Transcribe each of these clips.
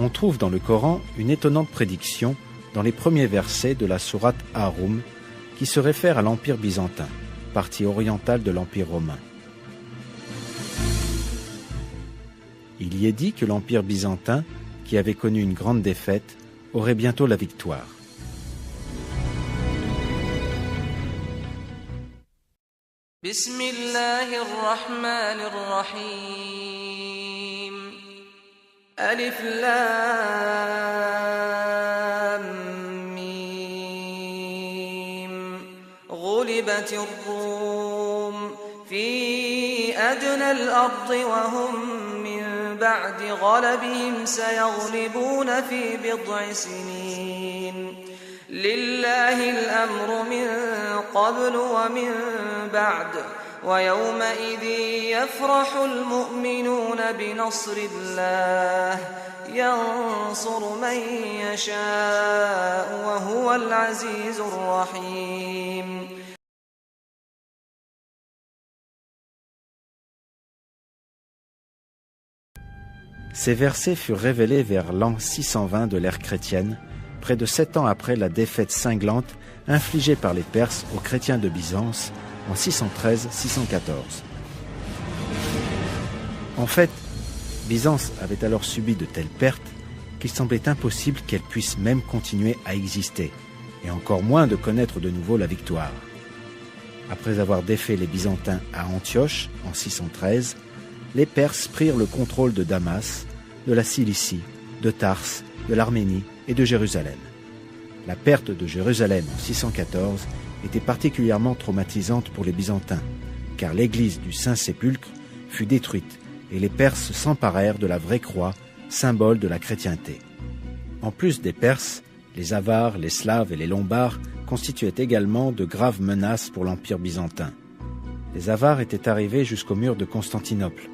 On trouve dans le Coran une étonnante prédiction dans les premiers versets de la sourate Ar-Rum qui se réfère à l'Empire byzantin, partie orientale de l'Empire romain. Il y est dit que l'Empire byzantin, qui avait connu une grande défaite, aurait bientôt la victoire. Bismillahirrahmanirrahim. Alif Lam Mim. Ghulibatir Rum fi adna al-ard wa hum بعد غلبهم سيغلبون في بضع سنين لله الأمر من قبل ومن بعد ويومئذ يفرح المؤمنون بنصر الله ينصر من يشاء وهو العزيز الرحيم. Ces versets furent révélés vers l'an 620 de l'ère chrétienne, près de 7 ans après la défaite cinglante infligée par les Perses aux chrétiens de Byzance en 613-614. En fait, Byzance avait alors subi de telles pertes qu'il semblait impossible qu'elle puisse même continuer à exister, et encore moins de connaître de nouveau la victoire. Après avoir défait les Byzantins à Antioche en 613, les Perses prirent le contrôle de Damas, de la Cilicie, de Tarse, de l'Arménie et de Jérusalem. La perte de Jérusalem en 614 était particulièrement traumatisante pour les Byzantins, car l'église du Saint-Sépulcre fut détruite et les Perses s'emparèrent de la vraie croix, symbole de la chrétienté. En plus des Perses, les Avars, les Slaves et les Lombards constituaient également de graves menaces pour l'Empire byzantin. Les Avars étaient arrivés jusqu'au mur de Constantinople.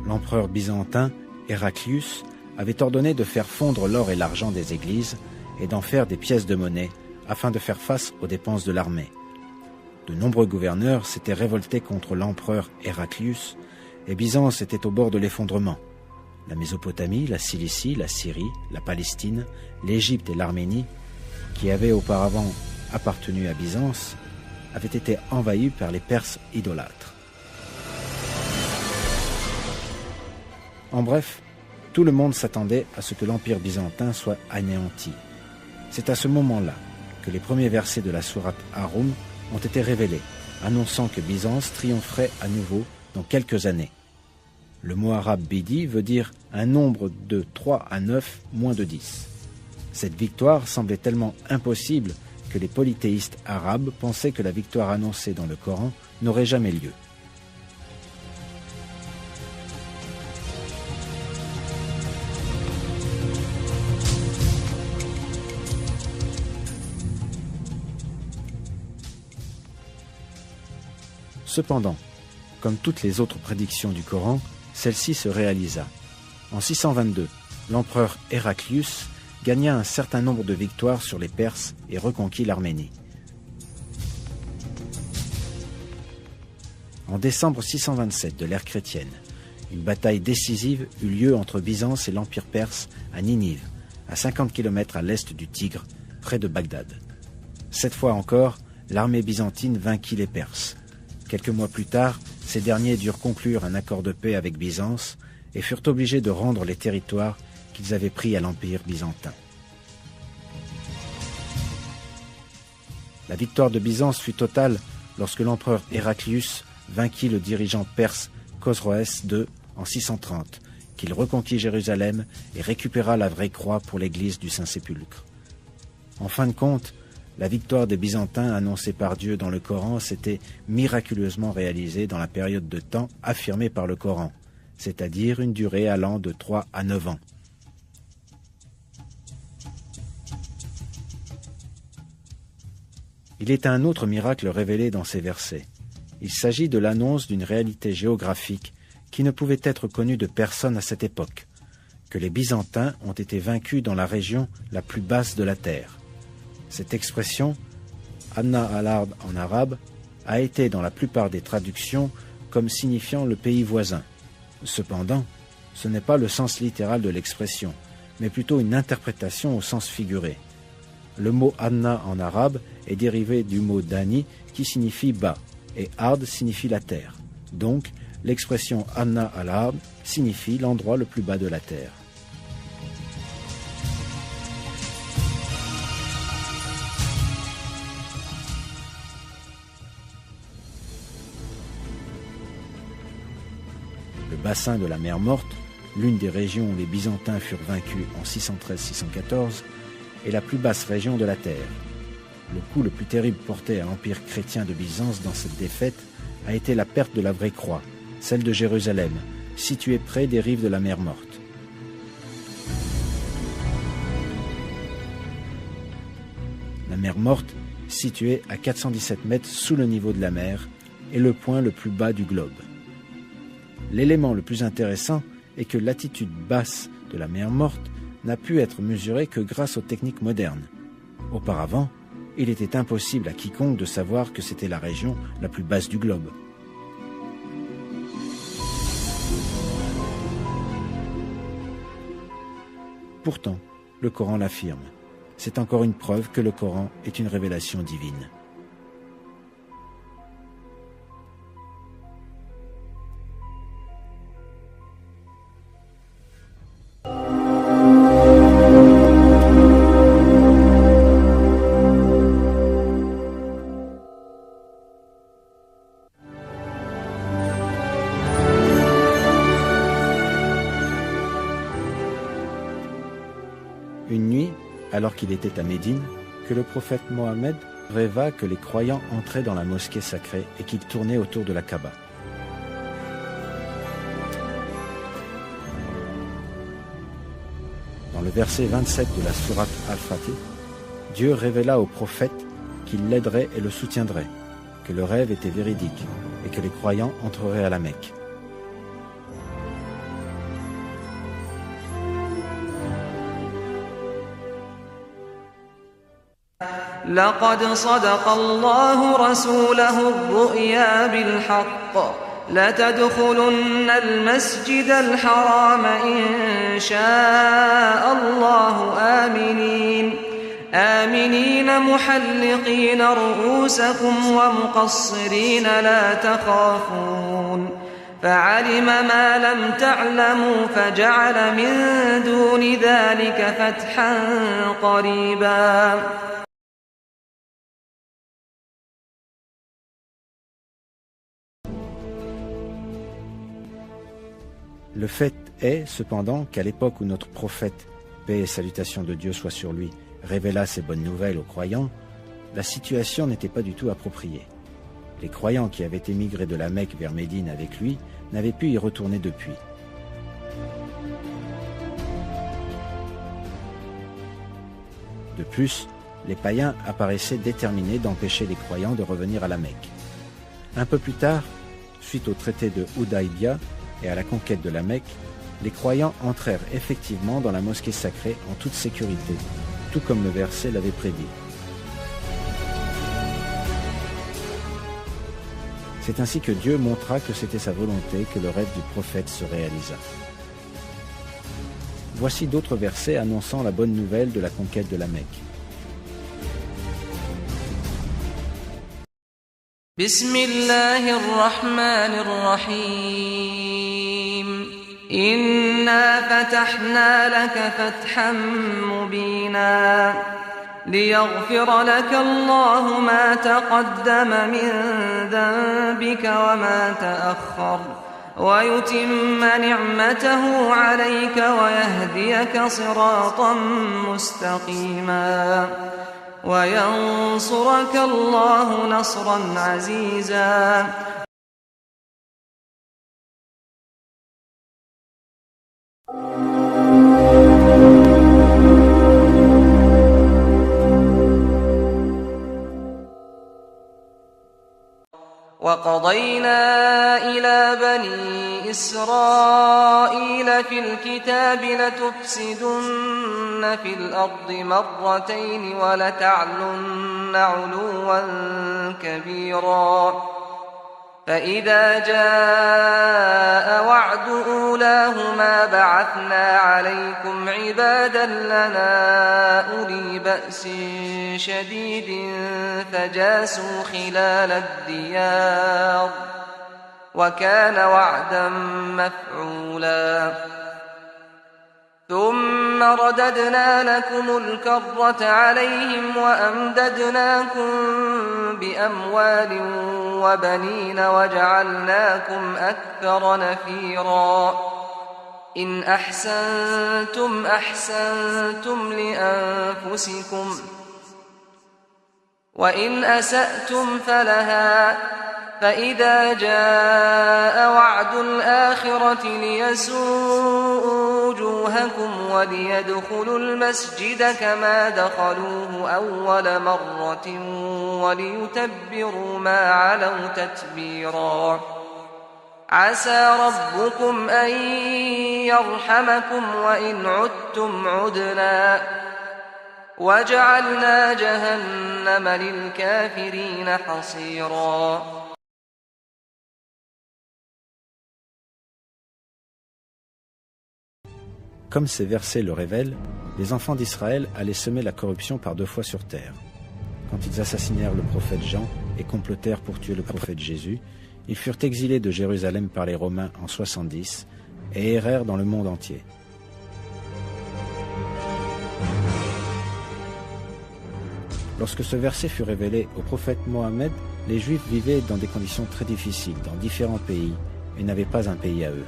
L'empereur byzantin, Héraclius, avait ordonné de faire fondre l'or et l'argent des églises et d'en faire des pièces de monnaie afin de faire face aux dépenses de l'armée. De nombreux gouverneurs s'étaient révoltés contre l'empereur Héraclius et Byzance était au bord de l'effondrement. La Mésopotamie, la Cilicie, la Syrie, la Palestine, l'Égypte et l'Arménie, qui avaient auparavant appartenu à Byzance, avaient été envahies par les Perses idolâtres. En bref, tout le monde s'attendait à ce que l'Empire byzantin soit anéanti. C'est à ce moment-là que les premiers versets de la sourate Ar-Rum ont été révélés, annonçant que Byzance triompherait à nouveau dans quelques années. Le mot arabe Bidi veut dire un nombre de 3 à 9 moins de 10. Cette victoire semblait tellement impossible que les polythéistes arabes pensaient que la victoire annoncée dans le Coran n'aurait jamais lieu. Cependant, comme toutes les autres prédictions du Coran, celle-ci se réalisa. En 622, l'empereur Héraclius gagna un certain nombre de victoires sur les Perses et reconquit l'Arménie. En décembre 627 de l'ère chrétienne, une bataille décisive eut lieu entre Byzance et l'Empire perse à Ninive, à 50 km à l'est du Tigre, près de Bagdad. Cette fois encore, l'armée byzantine vainquit les Perses. Quelques mois plus tard, ces derniers durent conclure un accord de paix avec Byzance et furent obligés de rendre les territoires qu'ils avaient pris à l'Empire byzantin. La victoire de Byzance fut totale lorsque l'empereur Héraclius vainquit le dirigeant perse Khosroès II en 630, qu'il reconquit Jérusalem et récupéra la vraie croix pour l'église du Saint-Sépulcre. En fin de compte, la victoire des Byzantins annoncée par Dieu dans le Coran s'était miraculeusement réalisée dans la période de temps affirmée par le Coran, c'est-à-dire une durée allant de 3 à 9 ans. Il est un autre miracle révélé dans ces versets. Il s'agit de l'annonce d'une réalité géographique qui ne pouvait être connue de personne à cette époque, que les Byzantins ont été vaincus dans la région la plus basse de la terre. Cette expression, Adna al-Ard en arabe, a été dans la plupart des traductions comme signifiant le pays voisin. Cependant, ce n'est pas le sens littéral de l'expression, mais plutôt une interprétation au sens figuré. Le mot Anna en arabe est dérivé du mot Dani qui signifie bas et Ard signifie la terre. Donc, l'expression Anna al-Ard signifie l'endroit le plus bas de la terre. Le bassin de la mer Morte, l'une des régions où les Byzantins furent vaincus en 613-614, est la plus basse région de la terre. Le coup le plus terrible porté à l'Empire chrétien de Byzance dans cette défaite a été la perte de la vraie croix, celle de Jérusalem, située près des rives de la mer Morte. La mer Morte, située à 417 mètres sous le niveau de la mer, est le point le plus bas du globe. L'élément le plus intéressant est que l'attitude basse de la mer Morte n'a pu être mesurée que grâce aux techniques modernes. Auparavant, il était impossible à quiconque de savoir que c'était la région la plus basse du globe. Pourtant, le Coran l'affirme. C'est encore une preuve que le Coran est une révélation divine. Une nuit, alors qu'il était à Médine, que le prophète Mohammed rêva que les croyants entraient dans la mosquée sacrée et qu'ils tournaient autour de la Kaaba. Dans le verset 27 de la sourate Al-Fatih, Dieu révéla au prophète qu'il l'aiderait et le soutiendrait, que le rêve était véridique et que les croyants entreraient à la Mecque. لقد صدق الله رسوله الرؤيا بالحق لتدخلن المسجد الحرام إن شاء الله آمنين محلقين رؤوسكم ومقصرين لا تخافون فعلم ما لم تعلموا فجعل من دون ذلك فتحا قريبا. Le fait est, cependant, qu'à l'époque où notre prophète, paix et salutations de Dieu soient sur lui, révéla ces bonnes nouvelles aux croyants, la situation n'était pas du tout appropriée. Les croyants qui avaient émigré de la Mecque vers Médine avec lui n'avaient pu y retourner depuis. De plus, les païens apparaissaient déterminés d'empêcher les croyants de revenir à la Mecque. Un peu plus tard, suite au traité de Hudaybiyah et à la conquête de la Mecque, les croyants entrèrent effectivement dans la mosquée sacrée en toute sécurité, tout comme le verset l'avait prédit. C'est ainsi que Dieu montra que c'était sa volonté que le rêve du prophète se réalisa. Voici d'autres versets annonçant la bonne nouvelle de la conquête de la Mecque. Bismillahirrahmanirrahim. Inna fatahna laka fathan mubina. ليغفر لك الله ما تقدم من ذنبك وما تأخر ويتم نعمته عليك ويهديك صراطا مستقيما وينصرك الله نصرا عزيزا. وقضينا إلى بني إسرائيل في الكتاب لتفسدن في الأرض مرتين ولتعلن علوا كبيرا فإذا جاء وعد أولاهما بعثنا عليكم عبادا لنا أولي بأس شديد فجاسوا خلال الديار وكان وعدا مفعولا ثم رددنا لكم الكرة عليهم وأمددناكم بأموال وبنين وجعلناكم أكثر نفيرا إن أحسنتم أحسنتم لأنفسكم وإن أسأتم فلها فإذا جاء وعد الآخرة ليسوءوا وجوهكم وليدخلوا المسجد كما دخلوه أول مرة وليتبروا ما علوا تتبيرا عسى ربكم أن يرحمكم وإن عدتم عدنا وجعلنا جهنم للكافرين حصيرا. Comme ces versets le révèlent, les enfants d'Israël allaient semer la corruption par 2 fois sur terre. Quand ils assassinèrent le prophète Jean et complotèrent pour tuer le prophète Jésus, ils furent exilés de Jérusalem par les Romains en 70 et errèrent dans le monde entier. Lorsque ce verset fut révélé au prophète Mohammed, les Juifs vivaient dans des conditions très difficiles dans différents pays et n'avaient pas un pays à eux.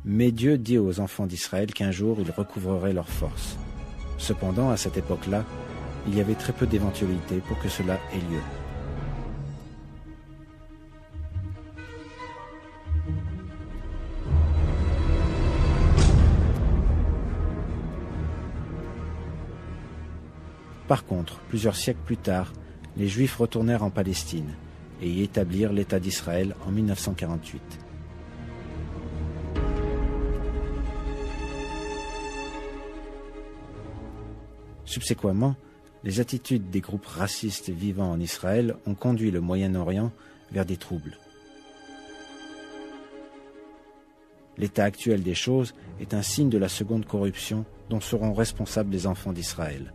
Mais Dieu dit aux enfants d'Israël qu'un jour ils recouvreraient leur force. Cependant, à cette époque-là, il y avait très peu d'éventualités pour que cela ait lieu. Par contre, plusieurs siècles plus tard, les Juifs retournèrent en Palestine et y établirent l'État d'Israël en 1948. Subséquemment, les attitudes des groupes racistes vivant en Israël ont conduit le Moyen-Orient vers des troubles. L'état actuel des choses est un signe de la seconde corruption dont seront responsables les enfants d'Israël.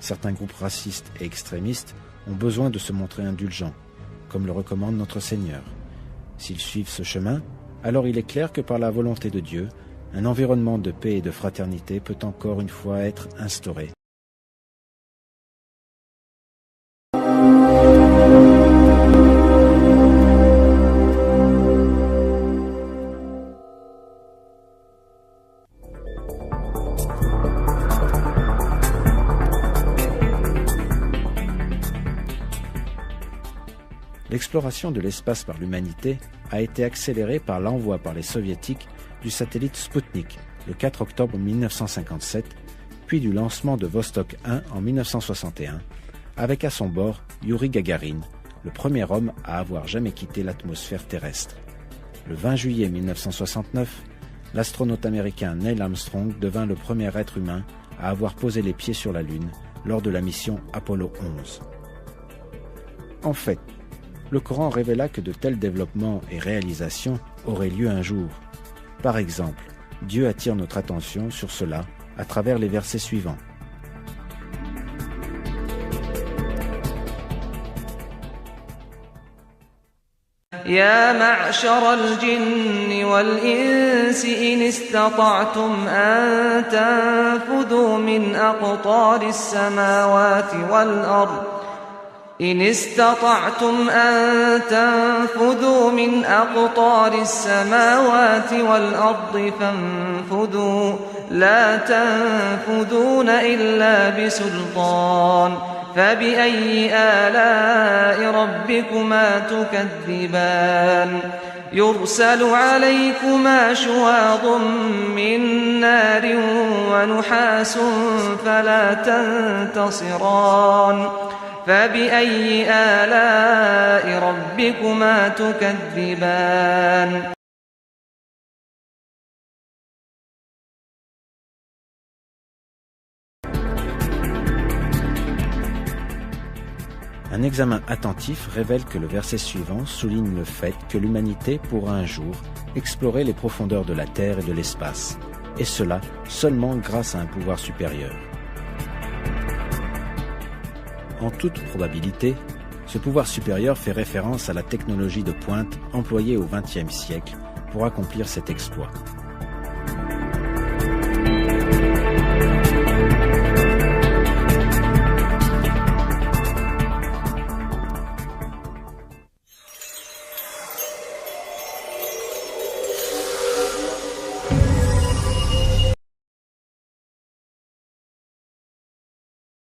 Certains groupes racistes et extrémistes ont besoin de se montrer indulgents, comme le recommande notre Seigneur. S'ils suivent ce chemin, alors il est clair que par la volonté de Dieu, un environnement de paix et de fraternité peut encore une fois être instauré. L'exploration de l'espace par l'humanité a été accélérée par l'envoi par les soviétiques du satellite Sputnik le 4 octobre 1957, puis du lancement de Vostok 1 en 1961, avec à son bord Youri Gagarin, le premier homme à avoir jamais quitté l'atmosphère terrestre. Le 20 juillet 1969, l'astronaute américain Neil Armstrong devint le premier être humain à avoir posé les pieds sur la Lune lors de la mission Apollo 11. En fait, le Coran révéla que de tels développements et réalisations auraient lieu un jour. Par exemple, Dieu attire notre attention sur cela à travers les versets suivants. يا معشر الجن والإنس إن استطعتم أن تنفذوا من أقطار السماوات والأرض إن استطعتم أن تنفذوا من أقطار السماوات والأرض فانفذوا لا تنفذون إلا بسلطان فبأي آلاء ربكما تكذبان يرسل عليكما شواظ من نار ونحاس فلا تنتصران فبأي آلاء ربكما تكذبان Un examen attentif révèle que le verset suivant souligne le fait que l'humanité pourra un jour explorer les profondeurs de la Terre et de l'espace, et cela seulement grâce à un pouvoir supérieur. En toute probabilité, ce pouvoir supérieur fait référence à la technologie de pointe employée au XXe siècle pour accomplir cet exploit.